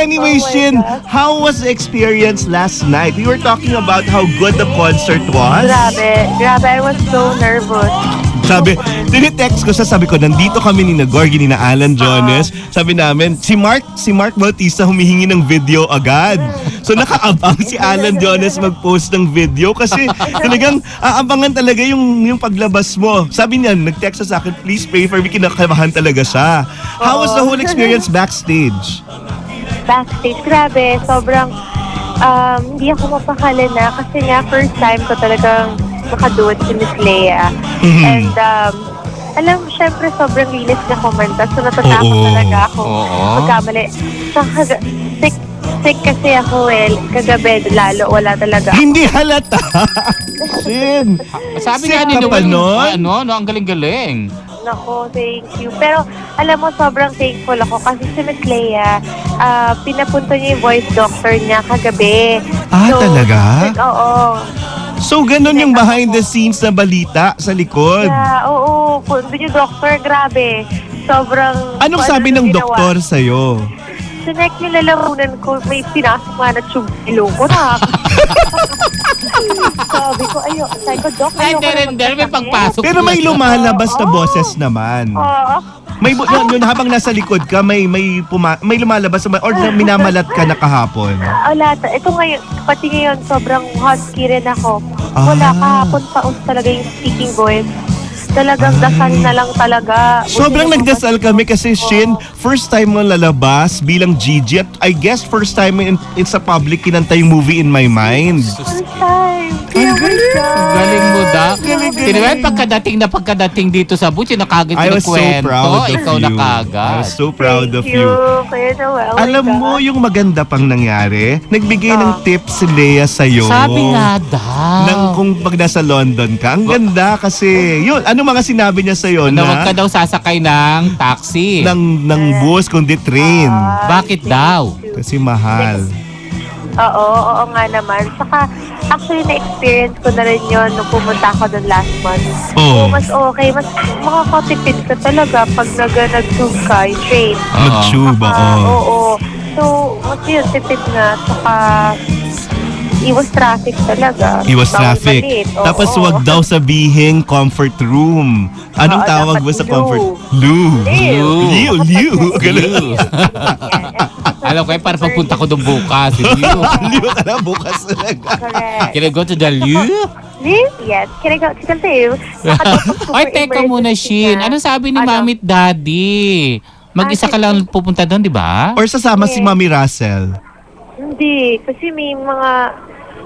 Anyway, Shin, how was the experience last night? We were talking about how good the concert was. Grabe. I was so nervous. Sabi, tinitext ko siya, sabi ko, nandito kami ni Gorgie, ni Alan Jones. Sabi namin, si Mark Bautista humihingi ng video agad. So nakaabang si Alan Jones mag-post ng video kasi talagang aabangan talaga yung paglabas mo. Sabi niya, nag-text sa akin, please pray for me, kinakabahan talaga siya. How was the whole experience backstage? Backstage, grabe. Sobrang, hindi ako mapakali na kasi nga first time ko talagang makaduet si Miss Lea. And alam mo, syempre sobrang linis na kumanta. So natatakot talaga ako magkamali. Tsaka sick kasi ako kagabi lalo, wala talaga. Hindi halata! Shin! Sabi nga ni Noel, ang galing-galing. Nako, thank you. Pero alam mo, sobrang thankful ako kasi si Miss Lea, pinapunta niya yung voice doctor niya kagabi. So, talaga? Oo. So, ganun yung behind the scenes na balita sa likod? Yeah, oo. Punta yung doctor, grabe. Sobrang... Anong sabi ng doktor sa'yo? Sinek nilalamunan ko, may pinasok nga na tube ilong ko na. Sabi ko, Doc, ayoko na may pagpasok. Pero may lumalabas na boses naman. May habang nasa likod ka, may lumalabas or minamalat ka na kahapon. Wala. Ito ngayon, pati ngayon, sobrang husky rin ako. Wala, kahapon paus talaga yung speaking voice. Talagang dasal na lang talaga. Sobrang nagdasal kami kasi Shin, first time mo lalabas bilang Gigi at I guess first time in sa public kinanta yung movie In My Mind. First time. Galing mo, Dak. Tinawan, pagkadating dito sa Butch, nakagad I was so proud of ikaw you. nakagad. I was so proud of you. Kuya Noel. Alam mo yung maganda pang nangyari? Nagbigay ng tips si Lea sa'yo. Sabi nga daw. Nang kung pag nasa London ka. Ang ganda kasi, yun, ano mga sinabi niya sa'yo na huwag ka daw sasakay ng taxi. ng bus, kundi train. Bakit daw? Kasi mahal. Oo nga naman. Saka, actually, na-experience ko na rin yun nung pumunta ako doon last month. Mas okay. Mas makakatipid ka talaga pag nag-tube ka, yung train. Nag-tube, oo. So, mas yun, tipid nga. Saka, iwas traffic talaga. Iwas traffic. Tapos wag daw sabihin comfort room. Anong tawag mo sa comfort? Liu. Alam ko para pagpunta ko doon bukas. Liu ka na bukas talaga. Correct. Can I go to the Liu? Yes. Can I go to the Liu? Ay, teka muna, Shin. Ano sabi ni Mami at Daddy? Mag-isa ka lang pupunta doon, di ba? Or sasama si Mami Russell? Hindi. Kasi may mga...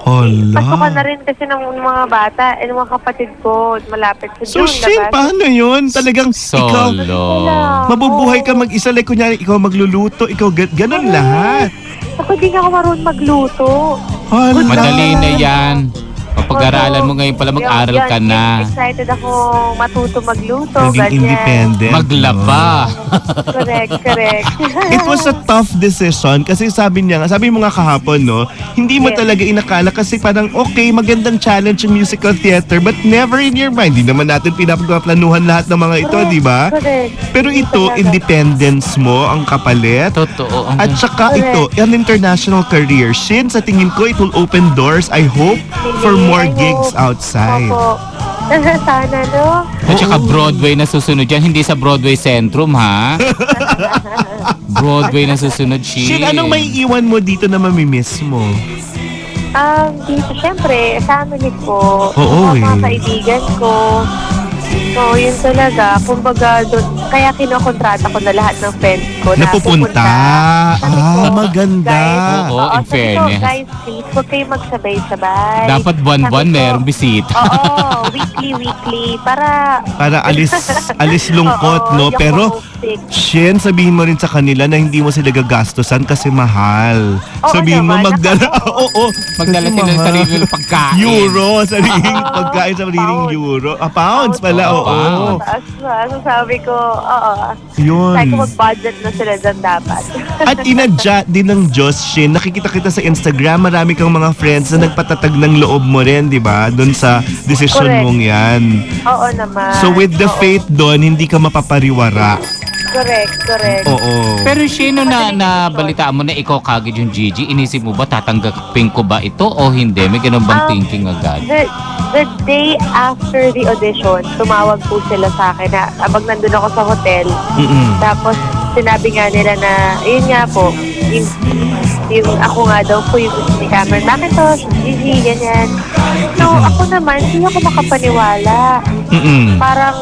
Hola. Pasukan na rin kasi ng mga bata and mga kapatid ko malapit sa So, Shin, paano yun? Talagang ikaw, mabubuhay ka mag-isa. Like, kunyari, ikaw magluluto, ikaw ganun lahat. Ako, hindi nga ako marunong magluto. Hola. Madali na yan. Pag-aralan mo ngayon pala, mag-aral ka na. Excited ako matuto magluto. Naging independent. Maglaba. Correct. It was a tough decision kasi sabi mo nga kahapon, no, hindi mo talaga inakala kasi parang okay, magandang challenge yung musical theater but never in your mind. Hindi naman natin pinapagplanuhan lahat ng mga ito, di ba? Pero ito, independence mo ang kapalit. Totoo. At saka ito, an international career. Shin, sa tingin ko, it will open doors, I hope, for more gigs outside. Opo. Sana, no? At saka Broadway na susunod yan. Hindi sa Broadway Centrum, ha? Broadway na susunod, Shin, anong may iwan mo dito na mamimiss mo? Dito, syempre, family ko. Oo, mga kaibigan ko. So, yun talaga. Kumbaga, doon, kaya kinokontrata ko na lahat ng friends ko. Napupunta. Maganda. Oo, in fairness. Guys, please, huwag kayong magsabay-sabay. Dapat buwan-buwan merong bisita. Oo, weekly. Para alis lungkot, no? Pero, Shin, sabihin mo rin sa kanila na hindi mo sila gagastusan kasi mahal. Sabihin mo, magdala. Magdala sila ng sariling pagkain. Sariling pagkain sa sariling euro. Pounds pala, oo. So, sabi ko, Yun. Sabi ko, mag-budget na sila dyan dapat. At inadya din ng Diyos, Shin. Nakikita kita sa Instagram, marami kang mga friends na nagpatatag ng loob mo rin, di ba? Doon sa desisyon mong yan. Oo naman. So with the faith doon, hindi ka mapapariwara. Correct. Oo. Pero sino na balitaan mo na ikaw kagad yung Gigi, inisip mo ba tatanggapin ko ba ito o hindi? May ganun bang thinking agad? The day after the audition, tumawag po sila sa akin na abang nandun ako sa hotel. Tapos sinabi nga nila na, yun nga po, yung ako nga daw po yung gusto ni Cameron. Bakit to? Gigi, ganyan. So, ako naman, hindi ako makapaniwala. Parang,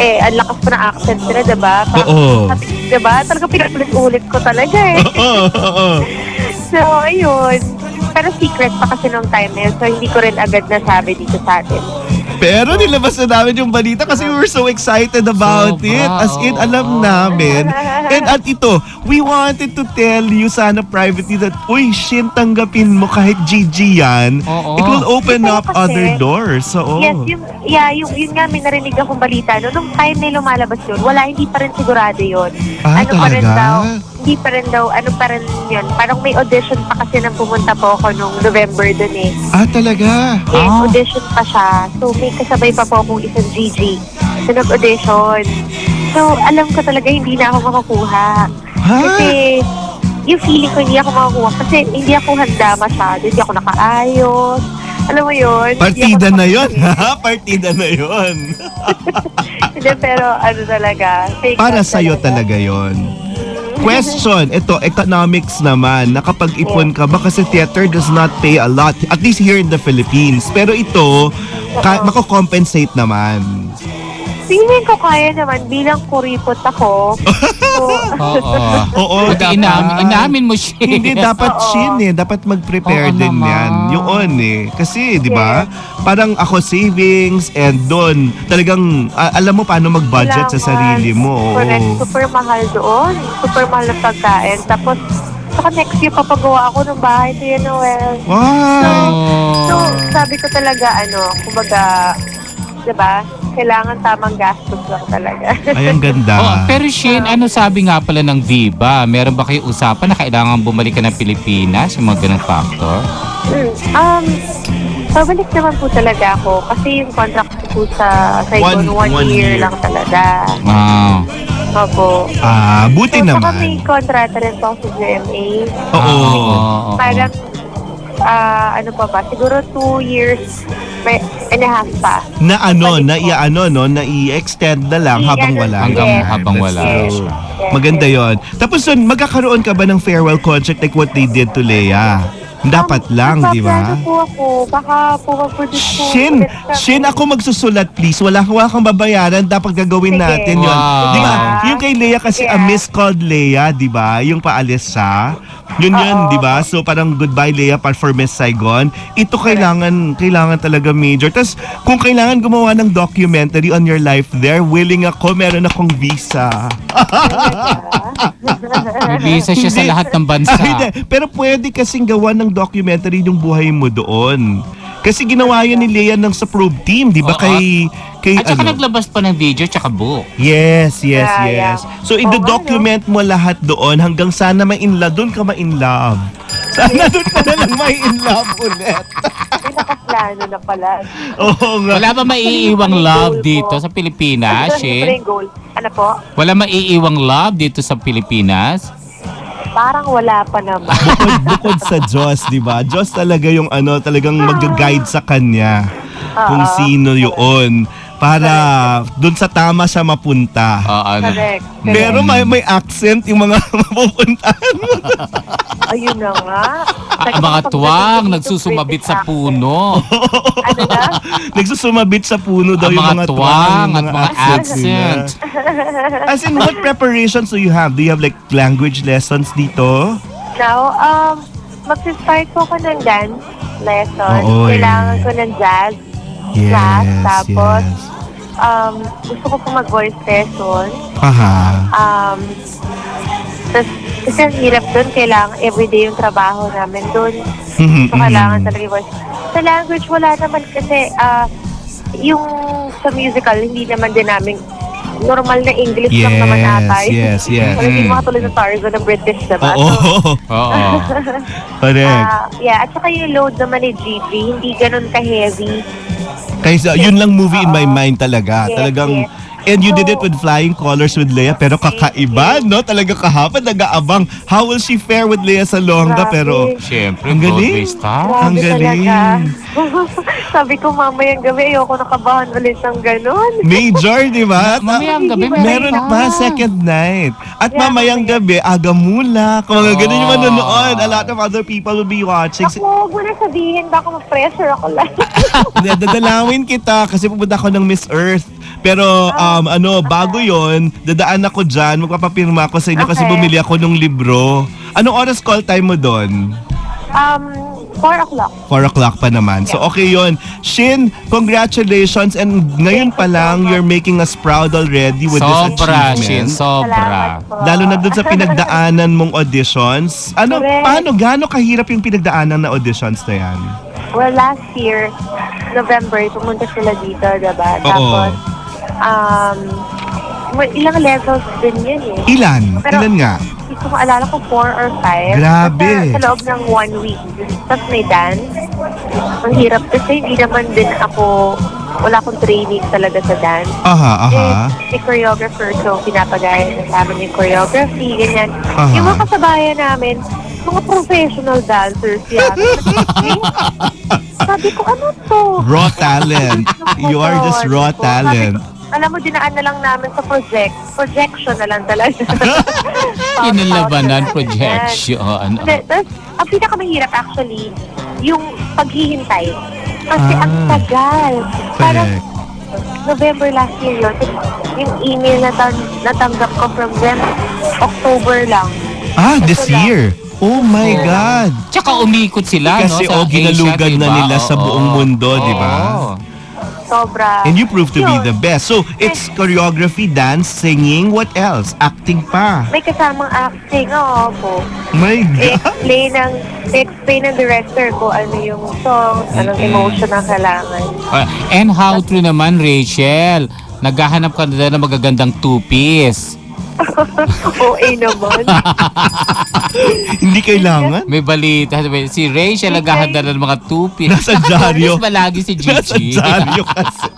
ang lakas pa ng accent nila, diba? Oo. Diba? Talaga pinulit-ulit ko talaga So, ayun. Pero secret pa kasi nung time na yun. So, hindi ko rin agad nasabi dito sa atin. Pero nilabas na namin yung balita kasi we were so excited about it. As in, alam namin. And at ito, we wanted to tell you sana privately that, uy, Shin, tanggapin mo kahit Gigi yan. It will open up other doors. So, Yes, yun nga, may narinig akong balita. No, nung time na lumalabas yun, hindi pa rin sigurado yun. Pa rin daw, hindi pa rin daw, yun. Parang may audition pa kasi nang pumunta po ako nung November dun eh. Talaga? Audition pa siya. So, may kasabay pa po akong isang Gigi. So, nag-audition. So, alam ko talaga hindi na ako makakuha. Kasi, yung feeling ko hindi ako makakuha. Kasi hindi ako handa masyado. Hindi ako nakaayos. Alam mo yun? Partida na yun, ha? Partida na yun. Hindi, pero ano talaga. Para sa'yo talaga yun. Question, ito, economics naman. Nakapag-ipon ka ba? Kasi theater does not pay a lot. At least here in the Philippines. Pero ito, mako-compensate naman. Feeling ko kaya naman bilang kuripot ako. Oo. Inamin mo siya. Hindi dapat Shin dapat mag-prepare din yan. Yun Kasi, di ba? Parang ako savings and doon, talagang alam mo paano mag-budget sa sarili mo. Correct. Super mahal doon. Super mahal na pagkain. Tapos, saka next year papagawa ako ng bahay to Noel. Wow! So, sabi ko talaga, kumbaga, diba? Kailangan tamang gastos lang talaga. Ay, ang ganda. Pero Shin, ano sabi nga pala ng Viva? Meron ba kayo usapan na kailangan bumalik ka ng Pilipinas? Yung mga ganong factor? Pabalik naman po talaga ako. Kasi yung contract ko po sa Saigon, one year lang talaga. Opo. Buti so, naman. Saka may kontrata rin po sa GMA. Oo. Parang, ano pa ba? Siguro 2 years and a half pa. I-extend na lang habang wala. Habang wala. Yes. Maganda yon. Tapos magkakaroon ka ba ng farewell concert like what they did to Leia? Dapat lang, di ba? Po ako. Baka po mag-produce po. Shin, ako magsusulat please. Wala kang babayaran. Dapat gagawin natin yon. Wow. Di ba? Yung kay Leia kasi a miss called Leia, di ba? Yung paalis siya. Yun, di ba? So parang goodbye Leia for Miss Saigon. Ito kailangan talaga major. Tapos kung kailangan gumawa ng documentary on your life there, willing ako, meron akong visa. May visa siya sa lahat ng bansa. Pero pwede kasing gawa ng documentary yung buhay mo doon. Kasi ginawa yun ni Leia ng sa probe team, di ba? At saka naglabas pa ng video tsaka book. Yes. So i-document mo lahat doon hanggang sana doon ka ma-in-love. Sana doon ka na lang ma-in-love ulit. May nakaplano na pala. Oo nga. Wala ba maiiwang love dito sa Pilipinas, Shin? Ano po? Wala maiiwang love dito sa Pilipinas? Parang wala pa naman. Bukod sa Diyos, di ba? Diyos talaga yung talagang mag-guide sa kanya. Kung sino yun. Para dun sa tama siya mapunta. Correct. Pero may accent yung mga mapupuntahan mo. Ayun na nga. Mga tuwang, nagsusumabit sa puno. Ano na? Nagsusumabit sa puno daw yung mga tuwang at mga accent. As in, what preparations do you have? Do you have like language lessons dito? Now, mag-start po ako ng dance lesson. Oo, Kailangan ko ng jazz class. Tapos, gusto ko po mag-voice lesson. Tapos, kasi ang hirap doon, kailangan everyday yung trabaho namin doon. So, kailangan talaga voice. Sa language, wala naman kasi, yung sa musical, hindi naman din namin normal na English lang naman ata. Yes. Wala din mga tulad ng Tarzan ng British, diba? Oo. Correct. At saka yung load naman ni Gigi, hindi ganun ka-heavy. Kaya yun lang movie in my mind talaga. Yes, Talagang And you did it with Flying Colors with Leia, pero kakaiba, no? Talaga kahapon, nag-aabang. How will she fare with Leia Salonga? Grabe. Pero, Siyempre, Ang galing. Broadway star. Ang Grabe galing. talaga. Sabi ko mamayang gabi, ayoko nakabahan ulit ng ganun. major, di ba? Mamayang gabi, Meron pa second night. At Yeah, mamayang gabi, aga mula. Kung mga ganun yung manonood, a lot of other people will be watching. Ako, huwag mo na sabihin, baka ma-pressure ako lang. Dadalawin kita kasi pupunta ako ng Miss Earth. Pero bago yon, dadaan ako dyan, magpapapirma ako sa inyo kasi Okay. bumili ako ng libro. Anong oras call time mo doon? 4 o'clock. 4 o'clock pa naman. So okay yon. Shin, congratulations. And ngayon pa lang, you're making us proud already with this Sobra, Shin. achievement. Sobra. Salamat po. Lalo na dun sa pinagdaanan mong auditions. Correct. Gaano kahirap yung pinagdaanan na auditions na yan? Well, last year, November, pumunta sila dito, diba? Oo. Tapos, ilang levels din yun eh. Ilan? Pero- Ilan nga? Hindi ko maalala kung 4 or 5. Grabe. Basta sa loob ng 1 week. Tapos may dance. Ang hirap kasi hindi naman din ako, wala akong training talaga sa dance. Aha. Si choreographer, so pinapagaya na sa amin yung choreography, ganyan. Aha. Yung mga kasabayan namin, mga professional dancers yan. Sabi ko, ano to? Raw talent. You are just raw Sabi ko, talent. alam mo, dinaan na lang namin sa projection na lang talaga. Kinalabanan, projection. Tapos, ang pinakamahirap actually, yung paghihintay. Kasi ang tagal. Parang Correct. November last year yun. Yung email na natanggap ko from them, October lang. This year. Oh my God. Tsaka umikot sila, Kasi no? Sa ginalugad Asia, na diba? nila sa buong mundo, di ba? Oo. Sobra. And you proved to be Yun. the best. So, it's choreography, dance, singing, what else? Acting pa. May kasamang acting, oo po. My God. Explain ng director ko ano yung song, anong emotion na kailangan. And how true naman, Rachel? Naghahanap ka na ng magagandang two-piece. OA naman. Hindi kailangan. May balita. Si Rachel naghahanda na ng mga two-piece. Nasa dyaryo. Nakakainis ba lagi si Nasa Gigi? dyaryo kasi.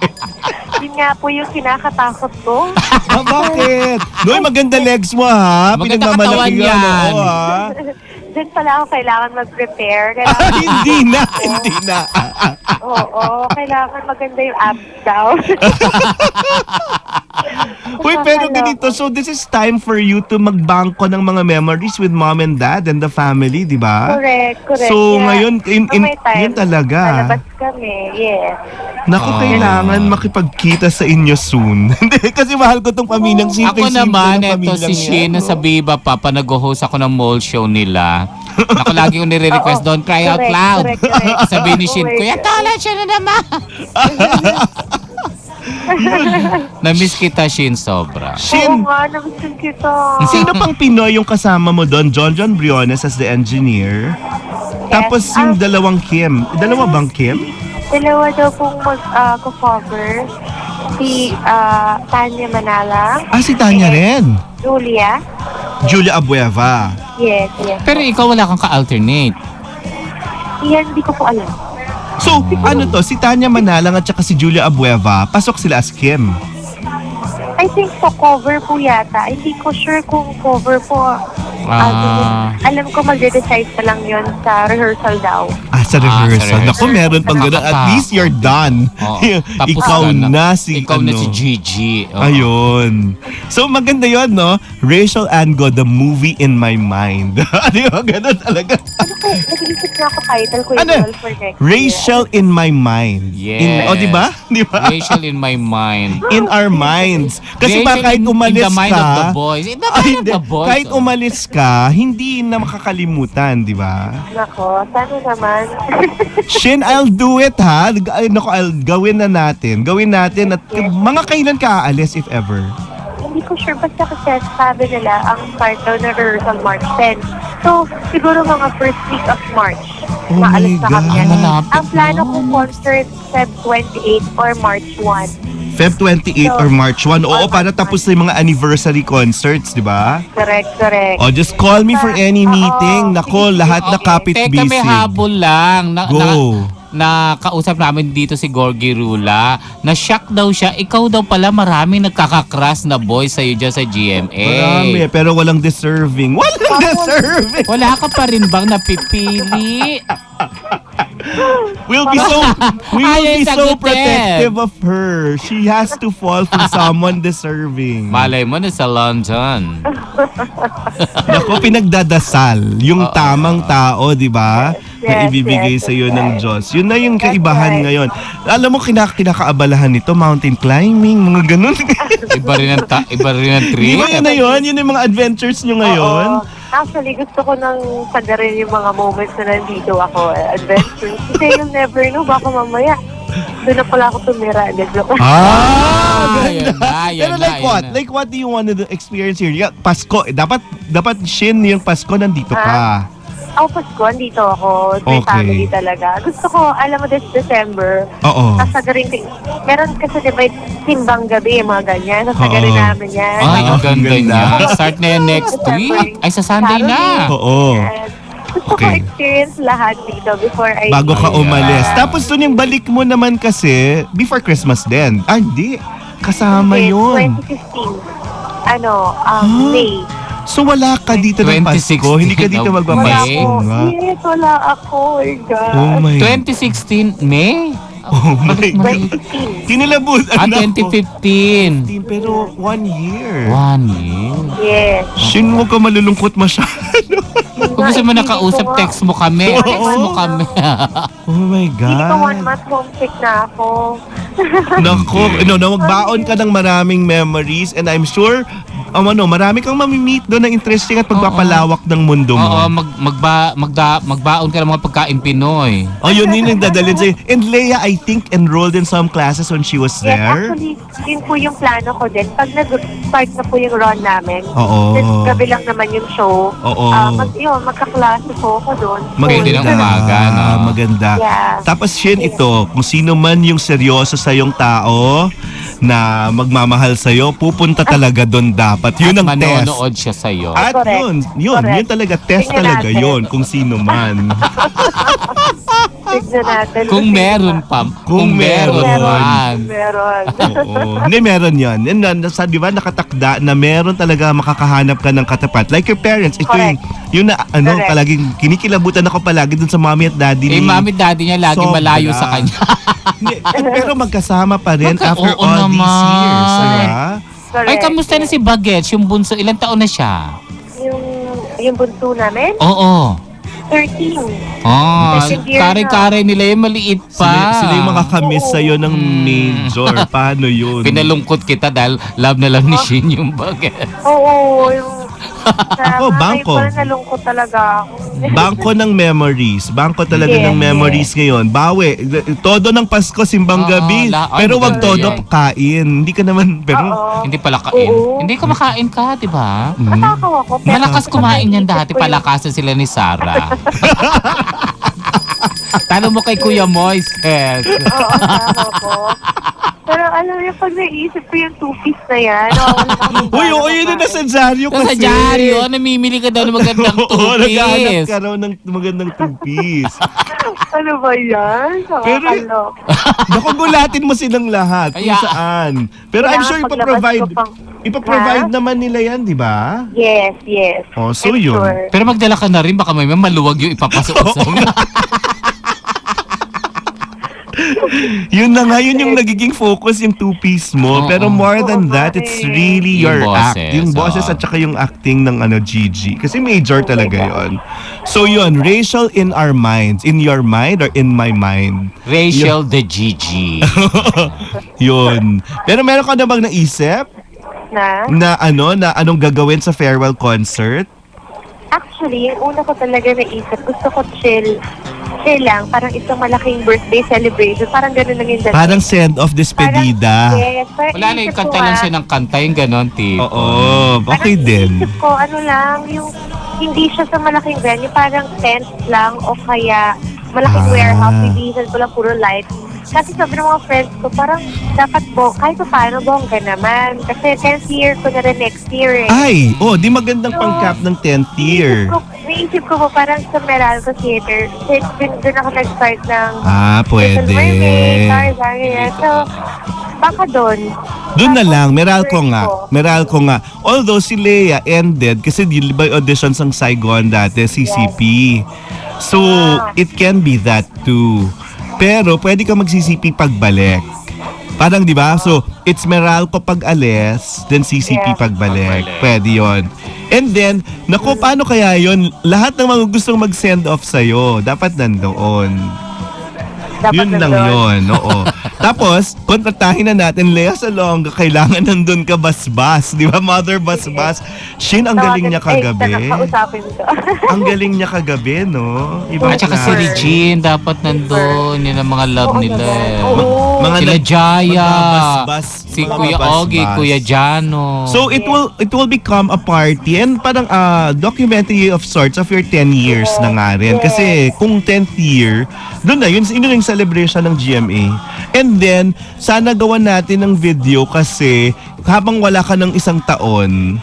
Yun nga po yung kinakatakot ko. Bakit? Noy, maganda legs mo ha. Maganda Pinagmamalaki katawan ka, yan. oo, ha? Diyan pala ako kailangan mag-prepare. Hindi na. Oo, kailangan maganda yung abs daw. Uy, pero ganito, so this is time for you to magbangko ng mga memories with mom and dad and the family, di ba? Correct. So, Yeah. ngayon, May time, yun talaga. lalabas kami, yes. Naku, kailangan makipagkita sa inyo soon. Hindi, kasi mahal ko tong pamilyang Ako simple-simple naman, ng eto pamilyang si Shin yan. sa Viva pa, nag-host ako ng mall show nila. Ako lagi ko nire-request, Oo, don't cry out correct, loud. correct. Sabi ni Shin, Oh my Kuya God. Tala, siya na naman. Na-miss kita, Shin, sobra. Oo Shin, nga, namisin kita. sino pang Pinoy yung kasama mo doon? John Briones as the engineer. Tapos yung dalawang Kim. Dalawa bang Kim? Dalawa daw pong mag-cover. Si Tanya Manalang, Si Tanya rin. Julia. Julia Abueva. Yes. Pero ikaw wala kang ka-alternate. Yan, hindi ko po alam. So, ano to? Si Tanya Manalang at saka si Julia Abueva, pasok sila as Kim. I think po cover po yata. Hindi ko sure kung cover po. Alam ko magde-decide pa lang yon sa rehearsal daw. Sa rehearsal. rehearsal. Naku, meron pang gano'n. At least you're done. Oo, tapos Ikaw ka na si Ikaw na si Gigi. Oo. Ayun. So, maganda yon, no? Rachel Ango, the movie in my mind. Di ba? Ganun talaga. Nag-iisip na ako title ko Ano? for next Rachel in my mind. Yes. Di ba? Di ba? Rachel in my mind. In our minds. Kasi Rachel kahit in umalis the mind ka, of the boys. In the mind of hindi. the boys. Kahit umalis ka, hindi na makakalimutan, di ba? year. Nako, sana naman. Shin, I'll do it, ha? I'll gawin na natin. Gawin natin at mga kailan ka aalis, if ever? Hindi ko sure basta kasi sabi nila ang start daw na rehearsal March 10. So, siguro mga first week of March. Oh maalis my na kami. God. Malapit Ang plano na. ko concert Feb 28 or March 1. Feb 28 or March 1. Oo, Or para March tapos na yung mga anniversary concerts, di ba? Correct. O, just call me for any Oo. meeting. Nako, lahat na kapit Teka, may busy. habol lang. Go. na kausap namin dito si Gorgie Rula, na shock daw siya. Ikaw daw pala maraming nagkakakrush na boy sa'yo dyan sa GMA. Marami, pero walang deserving. Walang deserving! Wala ka pa rin bang napipili? We'll be so Ayaw sagutin. protective of her. She has to fall for someone deserving. Malay mo na sa London. Naku, pinagdadasal yung tamang tao, di ba? Na Yes, ibibigay yes, sa iyo yes. ng Diyos. Yun na yung kaibahan right. ngayon. Alam mo, kinakaabalahan nito, mountain climbing, mga ganun. Iba rin ang Di trip. ba yun na yun? Yun yung mga adventures nyo ngayon? Oo. Actually, gusto ko nang pagarin yung mga moments na nandito ako, adventures. Kasi you'll never know, baka mamaya, doon na pala ako tumira. Yan na, yan Pero na, like yan what? na. Like what do you want to experience here? Yeah, Pasko. Dapat Shin yung Pasko nandito ka. Ako, Pasko, andito ako. May Okay. family talaga. Gusto ko, alam mo, this December, Oo. sasagarin ko. Meron kasi, di ba, simbang gabi, mga ganyan. Oo. Sasagarin namin yan. Ay, Ang ang ganda ganda. niya. Start na yan next week. Ay, sa Sunday na. Oo. Yes. Gusto Okay. ko experience lahat dito before I Bago ka Ayan. umalis. Tapos dun yung balik mo naman kasi before Christmas din. Ah, hindi. Kasama Yes, yun. 2015. May. So wala ka dito ng Pasko? 2016 Hindi ka dito na Wala magpapasko ako. nga? Yes, wala ako. Oh my God. Oh my 2016, May? Oh my God. 2015. Tinilabutan Ah, ako. 2015. Pero 1 year. 1 year. Yes. Shin, huwag ka malulungkot masyado. Kung gusto mo nakausap, text mo kami. Oo. Text mo kami. Oh my Hindi ko 1 God. month homesick na ako. Nako, magbaon ka ng maraming memories and I'm sure, marami kang mamimit doon na interesting at pagpapalawak ng mundo mo. Oo, magbaon ka ng mga pagkain Pinoy. Oh, yun yung dadalhin sa'yo. And Leia, I think, enrolled in some classes when she was Yes, there. actually, yun po yung plano ko din. Pag nag-start na po yung run namin, Oo. since gabi lang naman yung show, Oo. magkaklase po ako doon. Maganda ng umaga, no? Maganda. Yeah. Tapos Shin, ito, kung sino man yung seryoso sa yung tao na magmamahal sa'yo, pupunta talaga doon dapat. Yun ang At test. manonood siya sa'yo. At Correct. yun Correct. talaga, test Tingnan talaga natin. yun, kung sino man. Tignan natin. Kung meron pa. Kung meron. man. Meron. Oo. Hindi, meron yan. And di ba, nakatakda na meron talaga makakahanap ka ng katapat. Like your parents, ito Correct. yung na, Correct. palaging kinikilabutan ako palagi dun sa mommy at daddy Eh, mami daddy niya lagi Sobra. malayo sa kanya. Hindi, pero magkasama pa rin after Oo all these naman. years. Diba? Correct. Ay, kamusta na si Bagets? Yung bunso, ilang taon na siya? Yung bunso namin, Oo. 13. Oh, Second year kare-kare nila yung maliit pa. Sila yung makakamiss sa'yo ng major. Paano yun? Pinalungkot kita dahil love na love ni Shin yung Bagets. Oo, yung... Ako, bangko. Nalungkot talaga ako. Bangko ng memories. Bangko talaga Yes, ng memories ngayon. Bawi. Todo ng Pasko, simbang Oo, gabi. Pero wag maganda todo yan. kain. Hindi ka naman, pero... Oo. Hindi pala kain. Oo. Hindi kumakain ka, di ba? Matakaw ako. Pero Malakas kumain yan naisip dati. ko yung- Palakasan sila ni Sarah. Tanong mo kay Kuya Moises. Oo, tama po. Pero alam niyo, pag naisip ko yung two-piece na yan, nawawala ako. Uy, oo, yun na nasa dyaryo kasi. Sa dyaryo, namimili ka daw ng magandang Oo, naghahanap two-piece. ka raw ng magandang two-piece. Ano ba yan? Pero- Nakakalok. Naku, gulatin mo silang lahat kung Kaya- saan. Pero I'm sure Paglabas ko pang- ipaprovide Ha? naman nila yan, di ba? Yes, yes. Oh, so I'm yun. sure. Pero magdala ka na rin, baka may maluwag yung ipapasok sa Yun na nga, yun yung nagiging focus yung two-piece mo. Oo. Pero more than Oo, that, nga it's eh. really Yung your boses, act. Yung boses oo. at saka yung acting ng Gigi. Kasi major talaga yon. So yun, Rachel in our minds. In your mind or in my mind? Rachel the Gigi. Yun. Pero meron ka na bang naisip Na? na anong gagawin sa farewell concert? Actually, yung una ko talaga naisip, gusto ko chill. Chill lang, parang isang malaking birthday celebration. Parang gano'n lang yung dating. Parang send-off despedida. Yes, parang Wala na yung inisip ko, kanta lang siya ng kanta, yung ganon, tipo. Oo, okay parang din. inisip ko, ano lang, yung hindi siya sa malaking venue, parang tent lang o kaya malaking warehouse, bibisan ko lang puro light. Kasi sabi ng mga friends ko, parang dapat kahit pa paano bongga naman. Kasi 10th year ko na rin next year eh. Ay, di magandang pang-cap ng 10th year. iniisip ko po parang sa Meralco Theater. Doon ako nag-start ng Pwede. Little Mermaid, Tarzan, ganyan. So, baka doon. Doon na lang, Meralco nga. Although si Lea ended kasi di ba auditions ang Saigon dati, CCP. So, it can be that too. Pero pwede ka mag-CCP pagbalik. Parang di ba? So, it's Meralco pag alis, then CCP pagbalik. Pwede yon. And then, naku, paano kaya yon? Lahat ng mga gustong mag-send off sa'yo, dapat nandoon. Yun lang yun, oo. Tapos, kontratahin na natin, Lea Salonga, kailangan nandun ka basbas. Di ba, Mother Basbas? Shin, ang galing niya kagabi. Kausapin ko. Ang galing niya kagabi, no? Ibang At saka si klase. Regine, dapat nandun. Yun ang mga love nila. Mga Sila Jaya, magbabasbas, si mga Kuya basbas. Ogie, Kuya Jano. So it will become a party and parang documentary of sorts of your 10 years na nga rin. Kasi kung 10th year, doon na, yun yung celebration ng GMA. And then, sana gawan natin ng video kasi habang wala ka ng isang taon,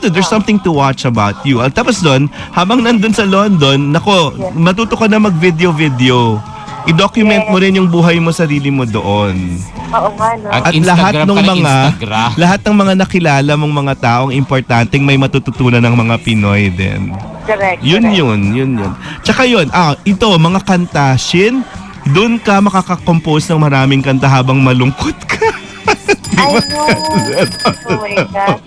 there's something to watch about you. At tapos doon, habang nandun sa London, nako, matuto ka na mag-video-video. I-document mo rin yung buhay mo, sarili mo doon. Oo nga, no? At Instagram Instagram. lahat ng mga nakilala mong mga taong importanteng may matututunan ng mga Pinoy din. Correct. Yun. Tsaka yun, ito, mga kanta, Shin, doon ka makakakompose ng maraming kanta habang malungkot ka. I know. Oh my God.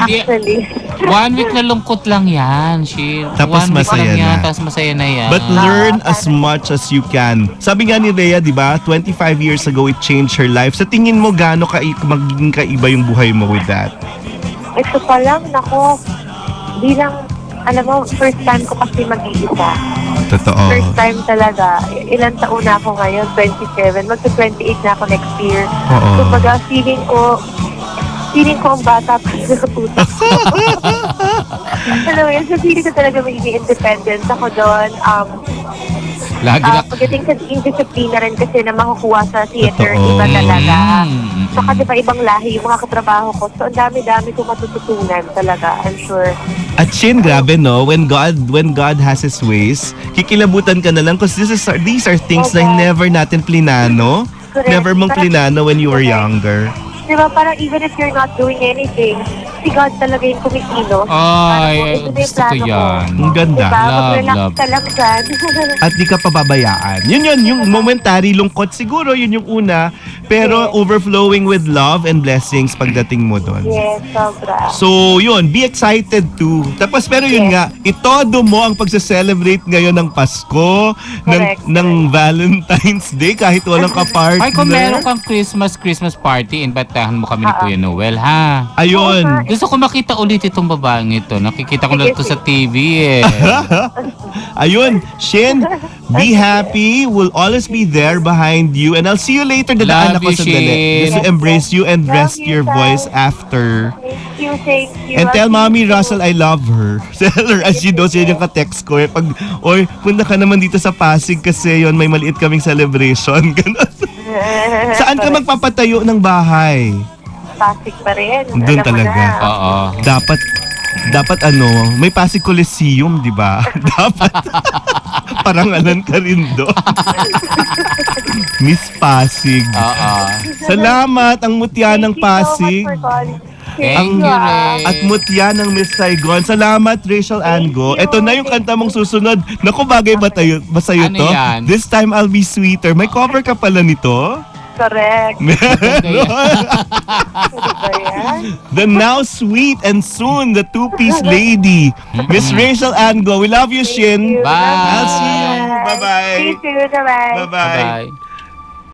Actually. 1 week na lungkot lang yan, Shin. Tapos 1 week masaya lang yan, na. tapos masaya na yan. But learn as much as you can. Sabi nga ni Rhea, di ba, 25 years ago, it changed her life. Sa tingin mo, gaano magiging kaiba yung buhay mo with that? Ito pa lang, nako. Bilang, alam mo, first time ko kasi mag-iisa. Totoo. First time talaga. Ilang taon na ako ngayon? 27. Magsa-28 na ako next year. Oo. So, feeling ko ang bata pa sa utak ko. Alam mo yun, so feeling ko talaga magiging independent ako doon. Lagi na. Pagdating sa disiplina rin kasi na makukuha sa theater, Totoo. iba talaga. Mm. Saka diba ibang lahi yung mga katrabaho ko. So, ang dami-dami ko matututunan talaga, I'm sure. At Shin, grabe no, when God has His ways, kikilabutan ka na lang because these are things na never natin plinano. Correct. Never mong plinano when you were Correct. younger. Diba, parang even if you're not doing anything, si God talaga yung kumikilos. Ay, Parang, ito na yung gusto ko plano yan. Ang ganda. Diba, mag-relax Love. ka lang dyan. At di ka pababayaan. Yun, yung momentary lungkot siguro, yun yung una. Pero overflowing with love and blessings pagdating mo doon. Yes, sobra. So, yun, be excited too. Tapos, pero yun nga, itodo mo ang pagsa-celebrate ngayon ng Pasko, Correct. ng Valentine's Day, kahit walang kapartner. Ay, kung meron kang Christmas party, invitahan mo kami ni Kuya Noel, ha? Ayun. Gusto ko makita ulit itong babaeng ito. Nakikita ko lang ito sa TV, eh. Ayun, Shin, be happy. We'll always be there behind you. And I'll see you later. Dadaan Love ako you, sandali. Shin. Just to embrace you and Love rest you, your Sai. voice after. Thank you. And tell I'll Mommy see you. Russell I love her. Tell her as you know, siya yung ka-text ko. Pag, oy, punta ka naman dito sa Pasig kasi yon may maliit kaming celebration. Ganon. Saan ka magpapatayo ng bahay? Pasig pa rin. Doon Alam mo talaga. na. Oo. Dapat may Pasig Coliseum, di ba? Dapat parangalan ka rin doon. Miss Pasig. Oo. Salamat ang mutya ng Thank you so much Pasig. for calling. Thank you, Ray. At mutya ng Miss Saigon. Salamat, Rachel Ango. Thank you. Ito na yung kanta mong susunod. Naku, bagay ba sa'yo Ano to? yan? This time I'll be sweeter. May cover ka pala nito? Correct. Kaya, Ano ba yan? The now sweet and soon the two-piece lady, Miss Rachel Ango. We love you, Shin. Thank you. Bye. I'll see you. Bye-bye. See you soon. Bye-bye. Bye-bye. bye-bye.